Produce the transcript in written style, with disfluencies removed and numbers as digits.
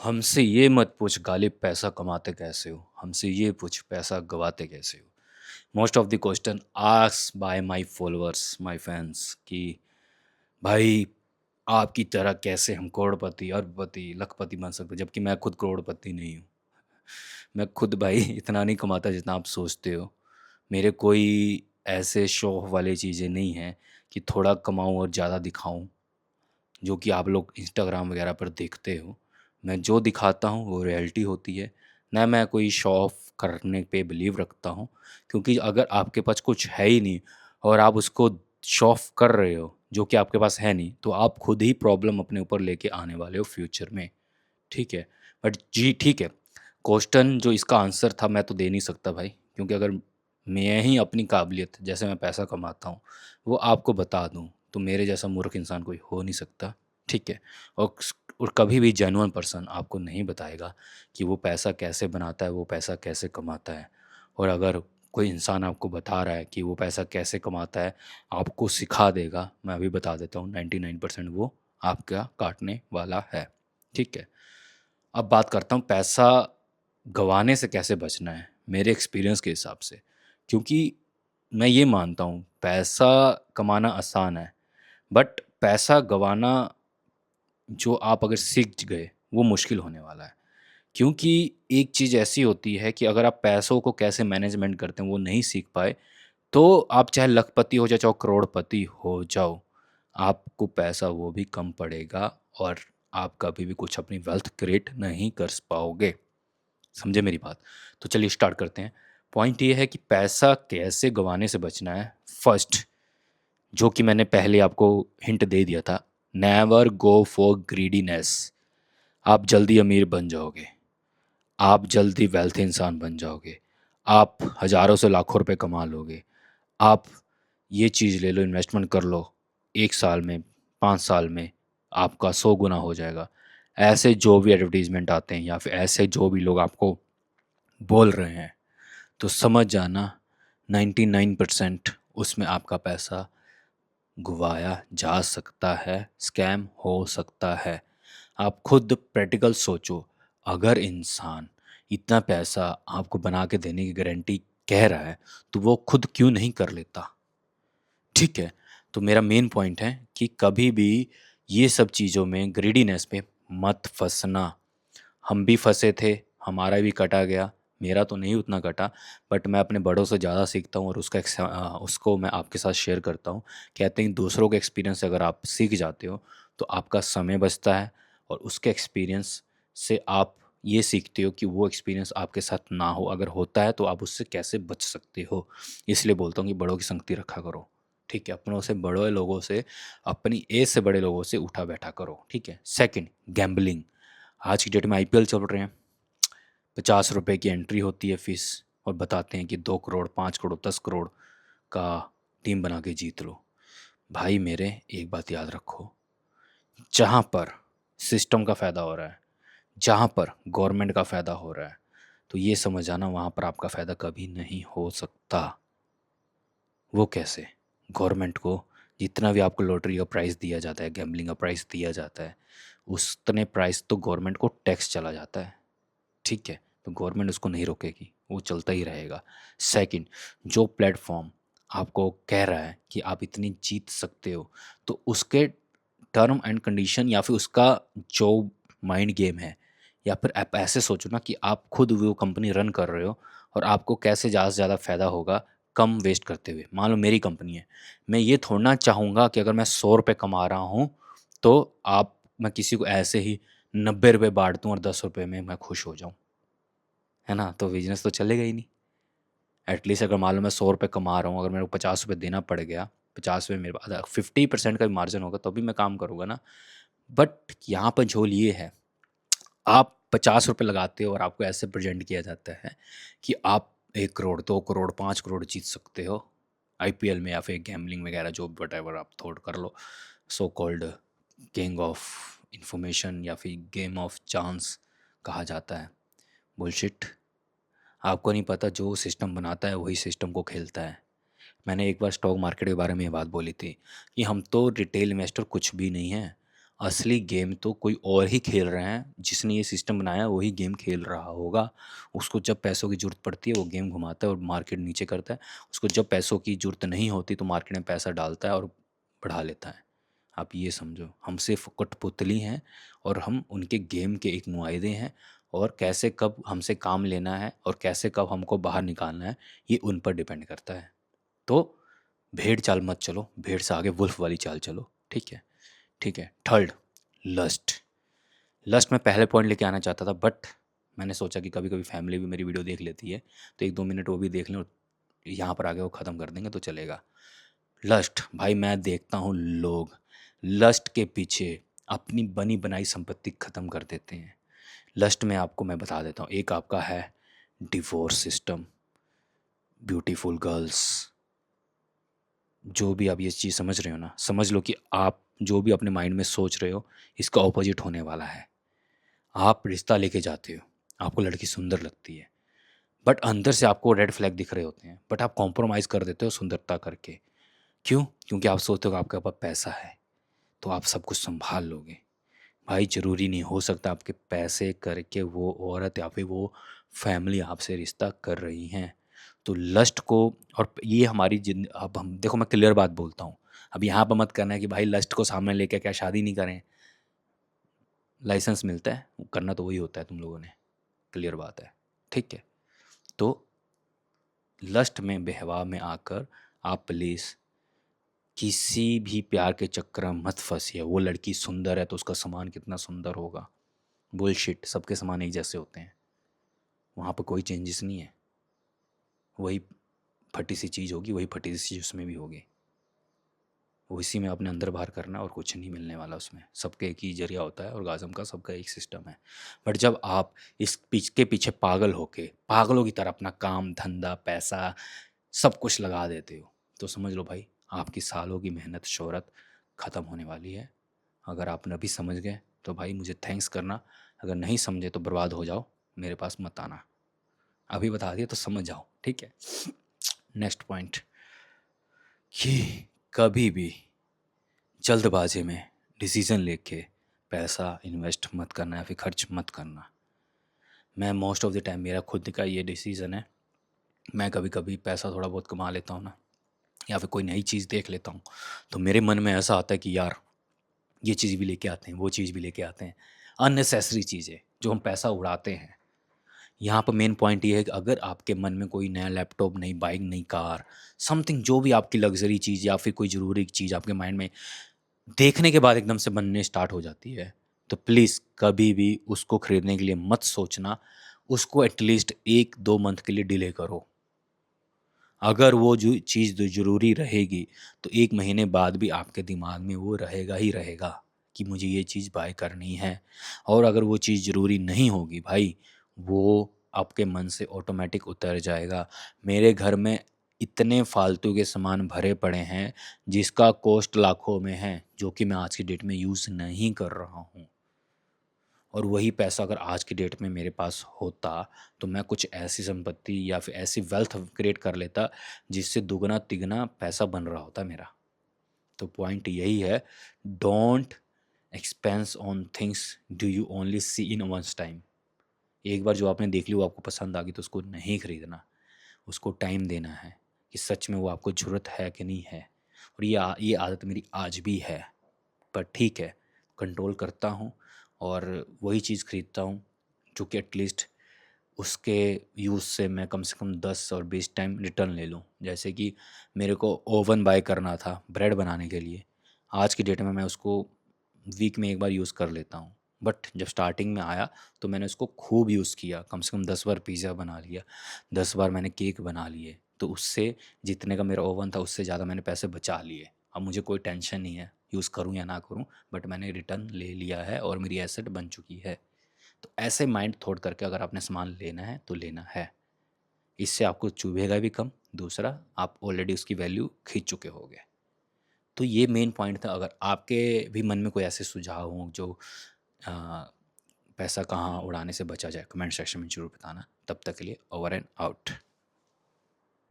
हमसे ये मत पूछ गालिब पैसा कमाते कैसे हो? हमसे ये पूछ पैसा गवाते कैसे हो? Most of the question asked by my followers, my fans कि भाई आपकी तरह कैसे हम करोड़पति, अरबपति, लखपति बन सकते हैं जबकि मैं खुद करोड़पति नहीं हूँ। मैं खुद भाई इतना नहीं कमाता जितना आप सोचते हो। मेरे कोई ऐसे शो ऑफ वाली चीज़ें नहीं हैं कि थोड़ा कमाऊँ और ज़्यादा दिखाऊँ। जो कि आप लोग इंस्टाग्राम वगैरह पर देखते हो। मैं जो दिखाता हूँ वो रियलिटी होती है, ना मैं कोई शो ऑफ करने पे बिलीव रखता हूँ। क्योंकि अगर आपके पास कुछ है ही नहीं और आप उसको शो ऑफ कर रहे हो, जो कि आपके पास है नहीं, तो आप खुद ही प्रॉब्लम अपने ऊपर लेके आने वाले हो फ्यूचर में, ठीक है? बट जी ठीक है, क्वेश्चन जो इसका आंसर था मैं तो दे नहीं सकता भाई, क्योंकि अगर मैं ही अपनी काबिलियत जैसे मैं पैसा कमाता हूँ, वो आपको बता दूँ, तो मेरे जैसा मूर्ख इंसान कोई हो नहीं सकता, ठीक है? और कभी भी जेन्युइन पर्सन आपको नहीं बताएगा कि वो पैसा कैसे बनाता है, वो पैसा कैसे कमाता है। और अगर कोई इंसान आपको बता रहा है कि वो पैसा कैसे कमाता है, आपको सिखा देगा, मैं अभी बता देता हूँ 99% वो आपका काटने वाला है, ठीक है? अब बात करता हूँ पैसा गँवाने से कैसे बचना है, मेरे एक्सपीरियंस के हिसाब से। क्योंकि मैं ये मानता हूँ पैसा कमाना आसान है, बट पैसा गँवाना जो आप अगर सीख गए, वो मुश्किल होने वाला है। क्योंकि एक चीज़ ऐसी होती है कि अगर आप पैसों को कैसे मैनेजमेंट करते हैं, वो नहीं सीख पाए, तो आप चाहे लखपति हो जाओ, चाहे करोड़पति हो जाओ, आपको पैसा वो भी कम पड़ेगा और आप कभी भी कुछ अपनी वेल्थ क्रिएट नहीं कर पाओगे। समझे मेरी बात? तो चलिए स्टार्ट करते हैं। पॉइंट ये है कि पैसा कैसे गँवाने से बचना है। फर्स्ट, जो कि मैंने पहले आपको हिंट दे दिया था, नेवर गो फॉर ग्रीडीनेस। आप जल्दी अमीर बन जाओगे, आप जल्दी वेल्थी इंसान बन जाओगे, आप हज़ारों से लाखों रुपए कमा लोगे। आप ये चीज़ ले लो, इन्वेस्टमेंट कर लो, 1 साल में, 5 साल में आपका 100 गुना हो जाएगा। ऐसे जो भी एडवर्टाइज़मेंट आते हैं या फिर ऐसे जो भी लोग आपको बोल रहे हैं, तो समझ जाना 99% उसमें आपका पैसा गँवाया जा सकता है, स्कैम हो सकता है। आप खुद प्रैक्टिकल सोचो, अगर इंसान इतना पैसा आपको बना के देने की गारंटी कह रहा है, तो वो खुद क्यों नहीं कर लेता? ठीक है? तो मेरा मेन पॉइंट है कि कभी भी ये सब चीज़ों में ग्रीडीनेस में मत फँसना। हम भी फँसे थे, हमारा भी कटा गया, मेरा तो नहीं उतना कटा, बट मैं अपने बड़ों से ज़्यादा सीखता हूँ और उसको मैं आपके साथ शेयर करता हूँ। कहते हैं दूसरों के एक्सपीरियंस से अगर आप सीख जाते हो, तो आपका समय बचता है और उसके एक्सपीरियंस से आप ये सीखते हो कि वो एक्सपीरियंस आपके साथ ना हो, अगर होता है तो आप उससे कैसे बच सकते हो। इसलिए बोलता हूँ कि बड़ों की संगति रखा करो, ठीक है? अपनों से बड़े लोगों से, अपनी एज से बड़े लोगों से उठा-बैठा करो, ठीक है? Second, gambling. आज की डेट में आईपीएल चल रहे हैं, ₹50 की एंट्री होती है फीस और बताते हैं कि 2 करोड़, 5 करोड़, 10 करोड़ का टीम बना के जीत लो। भाई मेरे एक बात याद रखो, जहाँ पर सिस्टम का फ़ायदा हो रहा है, जहाँ पर गवर्नमेंट का फ़ायदा हो रहा है, तो ये समझ जाना वहाँ पर आपका फ़ायदा कभी नहीं हो सकता। वो कैसे? गवर्नमेंट को जितना भी आपको लॉटरी का प्राइज़ दिया जाता है, गैम्बलिंग का प्राइज़ दिया जाता है, उतने प्राइस तो गवर्नमेंट को टैक्स चला जाता है। ठीक है? तो गवर्नमेंट उसको नहीं रोकेगी, वो चलता ही रहेगा। सेकंड, जो प्लेटफ़ॉर्म आपको कह रहा है कि आप इतनी जीत सकते हो, तो उसके टर्म एंड कंडीशन या फिर उसका जो माइंड गेम है, या फिर आप ऐसे सोचो ना कि आप खुद वो कंपनी रन कर रहे हो और आपको कैसे ज़्यादा से ज़्यादा फ़ायदा होगा, कम वेस्ट करते हुए। मान लो मेरी कंपनी है, मैं ये थोड़ी ना चाहूँगा कि अगर मैं ₹100 कमा रहा हूँ, तो मैं किसी को ऐसे ही ₹90 बाँट दूँ और ₹10 में मैं खुश हो जाऊँ। है ना? तो बिज़नेस तो चलेगा ही नहीं। एटलीस्ट अगर मान लो मैं ₹100 कमा रहा हूँ, अगर मेरे को ₹50 देना पड़ गया, 50 में मेरे पास 50% का भी मार्जिन होगा, तो भी मैं काम करूँगा ना। बट यहाँ पर झोल ये है, आप ₹50 लगाते हो और आपको ऐसे प्रेज़ेंट किया जाता है कि आप 1 करोड़, 2 करोड़, 5 करोड़ जीत सकते हो आईपीएल में या फिर गैम्बलिंग वगैरह जो व्हाटएवर आप थॉट कर लो, so called king of information या फिर गेम ऑफ चांस कहा जाता है। बुलशिट। आपको नहीं पता जो सिस्टम बनाता है वही सिस्टम को खेलता है। मैंने एक बार स्टॉक मार्केट के बारे में ये बात बोली थी कि हम तो रिटेल इन्वेस्टर कुछ भी नहीं हैं। असली गेम तो कोई और ही खेल रहे हैं, जिसने ये सिस्टम बनाया वही गेम खेल रहा होगा। उसको जब पैसों की ज़रूरत पड़ती है वो गेम घुमाता है और मार्केट नीचे करता है। उसको जब पैसों की ज़रूरत नहीं होती तो मार्केट में पैसा डालता है और बढ़ा लेता है। आप ये समझो, हम सिर्फ कठपुतली हैं और हम उनके गेम के एक नुमाइंदे हैं, और कैसे कब हमसे काम लेना है और कैसे कब हमको बाहर निकालना है ये उन पर डिपेंड करता है। तो भेड़ चाल मत चलो, भेड़ से आगे वुल्फ वाली चाल चलो। ठीक है, ठीक है। Third, lust. लस्ट में पहले पॉइंट लेके आना चाहता था, बट मैंने सोचा कि कभी कभी फैमिली भी मेरी वीडियो देख लेती है, तो 1-2 मिनट वो भी देख लें और यहाँ पर आगे वो ख़त्म कर देंगे तो चलेगा। लस्ट, भाई मैं देखता हूँ लोग लस्ट के पीछे अपनी बनी बनाई संपत्ति ख़त्म कर देते हैं। लस्ट में आपको मैं बता देता हूँ, एक आपका है डिवोर्स सिस्टम, ब्यूटीफुल गर्ल्स। जो भी आप ये चीज़ समझ रहे हो ना, समझ लो कि आप जो भी अपने माइंड में सोच रहे हो इसका ऑपोजिट होने वाला है। आप रिश्ता लेके जाते हो, आपको लड़की सुंदर लगती है, बट अंदर से आपको रेड फ्लैग दिख रहे होते हैं, बट आप कॉम्प्रोमाइज़ कर देते हो सुंदरता करके। क्यों? क्योंकि आप सोचते हो कि आपके पास पैसा है तो आप सब कुछ संभाल लोगे। भाई ज़रूरी नहीं, हो सकता आपके पैसे करके वो औरत या फिर वो फैमिली आपसे रिश्ता कर रही हैं। तो लस्ट को, और ये हमारी जिन अब हम देखो, मैं क्लियर बात बोलता हूँ। अब यहाँ पर मत करना है कि भाई लस्ट को सामने लेके क्या शादी नहीं करें। लाइसेंस मिलता है, करना तो वही होता है तुम लोगों ने, क्लियर बात है। ठीक है, तो लस्ट में बहवा में आकर आप प्लीज़ किसी भी प्यार के चक्कर में मत फंसिए। वो लड़की सुंदर है तो उसका सामान कितना सुंदर होगा, बुलशिट। सबके सामान एक जैसे होते हैं, वहाँ पर कोई चेंजेस नहीं है। वही फटी सी चीज़ होगी, वही फटी सी चीज़ उसमें भी होगी। वो इसी में अपने अंदर बाहर करना और कुछ नहीं मिलने वाला उसमें। सबके एक ही जरिया होता है ऑर्गाज़म का, सबका एक सिस्टम है। बट जब आप इस के पीछे पागल होके पागलों की तरह अपना काम धंधा पैसा सब कुछ लगा देते हो, तो समझ लो भाई आपकी सालों की मेहनत शोहरत ख़त्म होने वाली है। अगर आप अभी समझ गए तो भाई मुझे थैंक्स करना, अगर नहीं समझे तो बर्बाद हो जाओ, मेरे पास मत आना। अभी बता दिया तो समझ जाओ, ठीक है। नेक्स्ट पॉइंट, कि कभी भी जल्दबाजी में डिसीज़न लेके पैसा इन्वेस्ट मत करना या फिर खर्च मत करना। मैं मोस्ट ऑफ द टाइम मेरा खुद का ये डिसीज़न है, मैं कभी कभी पैसा थोड़ा बहुत कमा लेता हूँ ना, या फिर कोई नई चीज़ देख लेता हूँ, तो मेरे मन में ऐसा आता है कि यार ये चीज़ भी लेके आते हैं, वो चीज़ भी लेके आते हैं। अननेसेसरी चीज़ें जो हम पैसा उड़ाते हैं। यहाँ पर मेन पॉइंट ये है कि अगर आपके मन में कोई नया लैपटॉप, नई बाइक, नई कार, समथिंग जो भी आपकी लग्जरी चीज़ या फिर कोई ज़रूरी चीज़ आपके माइंड में देखने के बाद एकदम से बनने स्टार्ट हो जाती है, तो प्लीज़ कभी भी उसको खरीदने के लिए मत सोचना। उसको एटलीस्ट 1-2 मंथ के लिए डिले करो। अगर वो जो चीज़ जो ज़रूरी रहेगी तो 1 महीने बाद भी आपके दिमाग में वो रहेगा ही रहेगा कि मुझे ये चीज़ बाय करनी है। और अगर वो चीज़ ज़रूरी नहीं होगी भाई, वो आपके मन से ऑटोमेटिक उतर जाएगा। मेरे घर में इतने फालतू के सामान भरे पड़े हैं जिसका कॉस्ट लाखों में है, जो कि मैं आज की डेट में यूज़ नहीं कर रहा हूँ। और वही पैसा अगर आज की डेट में मेरे पास होता तो मैं कुछ ऐसी संपत्ति या फिर ऐसी वेल्थ क्रिएट कर लेता जिससे दुगना तिगना पैसा बन रहा होता मेरा। तो पॉइंट यही है, don't expense on things do you only see in once time. एक बार जो आपने देख ली वो आपको पसंद आ गई तो उसको नहीं खरीदना, उसको टाइम देना है कि सच में वो आपको ज़रूरत है कि नहीं है। और ये आदत मेरी आज भी है, पर ठीक है, कंट्रोल करता हूँ और वही चीज़ खरीदता हूँ जो कि एटलीस्ट उसके यूज़ से मैं कम से कम 10 और 20 टाइम रिटर्न ले लूँ। जैसे कि मेरे को ओवन बाय करना था ब्रेड बनाने के लिए, आज की डेट में मैं उसको वीक में 1 बार यूज़ कर लेता हूँ। बट जब स्टार्टिंग में आया तो मैंने उसको खूब यूज़ किया, कम से कम 10 बार पिज़्ज़ा बना लिया, 10 बार मैंने केक बना लिए। तो उससे जितने का मेरा ओवन था उससे ज़्यादा मैंने पैसे बचा लिए। अब मुझे कोई टेंशन नहीं है यूज़ करूँ या ना करूँ, बट मैंने रिटर्न ले लिया है और मेरी एसेट बन चुकी है। तो ऐसे माइंड थॉट करके अगर आपने सामान लेना है तो लेना है, इससे आपको चुभेगा भी कम, दूसरा आप ऑलरेडी उसकी वैल्यू खींच चुके होगे। तो ये मेन पॉइंट था। अगर आपके भी मन में कोई ऐसे सुझाव हों जो आ, पैसा कहाँ उड़ाने से बचा जाए, कमेंट सेक्शन में ज़रूर बताना। तब तक के लिए ओवर एंड आउट।